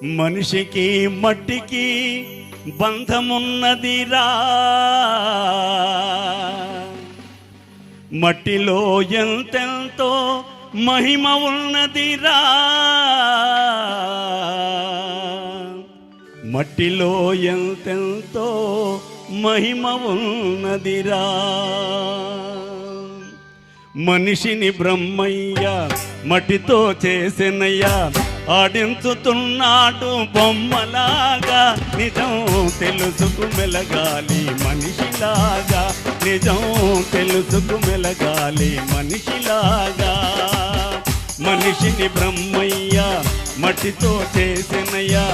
మనిషికి మట్టికి బంధమున్నదిరా, మట్టిలో ఎంతెంతో మహిమ ఉన్నదిరా, మట్టిలో ఎంతెంతో మహిమ ఉన్నదిరా. మనిషిని బ్రహ్మయ్య మట్టితో చేసినయ్యా, ఆడించుతున్నాడు బొమ్మలాగా. నిజం తెలుసుకు మెలగాలి మనిషిలాగా, నిజం తెలుసుకు మెలగాలి మనిషిలాగా. మనిషిని బ్రహ్మయ్య మట్టితో చేసినయ్యా,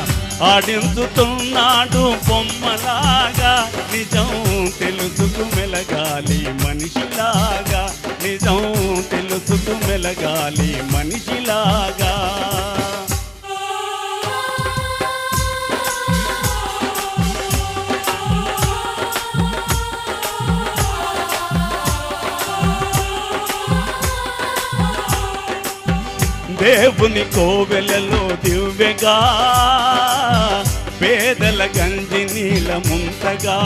ఆడించుతున్నాడు బొమ్మలాగా. నిజం తెలుసుకు మెలగాలి మనిషిలాగా, నిజం తెలుసుకు మెలగాలి మనిషిలాగా. దేవుని కోవెలలో దివ్యగా, పేదల గంజి నీల ముంతగా.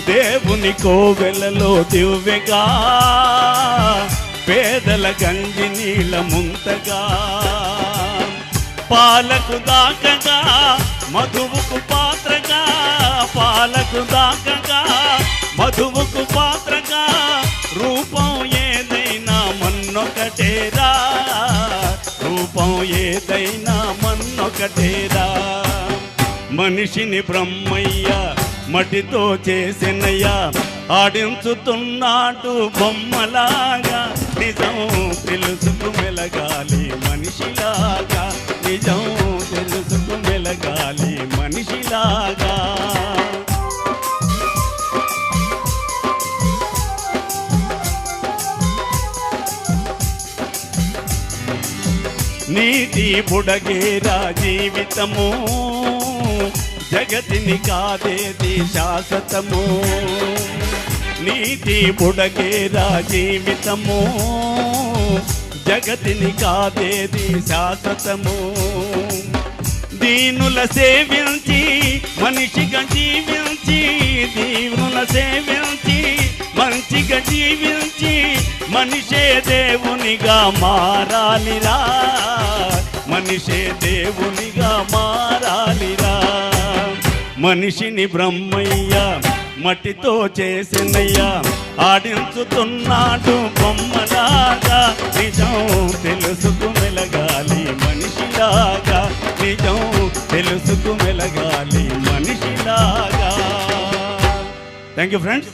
దేవుని కోవెలలో దివ్యగా, పేదల గంజి నీల ముంతగా. పాలకు దాకగా మధువుకు పాత్రగా, పాలకు దాకగా మధువుకు పాత్రగా. రూపం ఏదైనా మన్నొకటేరా, రూపం ఏదైనా మన్నొకటేరా. మనిషిని బ్రహ్మయ్య మట్టితో చేసినయ్యా, ఆడించుతున్నాడు బొమ్మలాగా. నిజం తెలుసుకు మెలగాలి మనిషిలాగా, నిజం తెలుసుకు మెలగాలి మనిషిలాగా. నీతి బుడగేరా జీవితము, జగతిని కాదేది శాశ్వతము. నీతి బుడగేరా జీవితము, జగతిని కాదేది శాశ్వతము. దీనుల సేవించి మనిషిగా జీవించి, దీనుల సేవించి మంచిగా జీవించి, మనిషే దేవునిగా మారాలిరా, మనిషే దేవునిగా మారాలిరా. మనిషిని బ్రహ్మయ్య మట్టితో చేసినయ్యా, ఆడించుతున్నాడు బొమ్మలాగా. నిజం తెలుసుకు మెలగాలి మనిషిలాగా, నిజం తెలుసుకు మెలగాలి మనిషిలాగా. Thank you friends.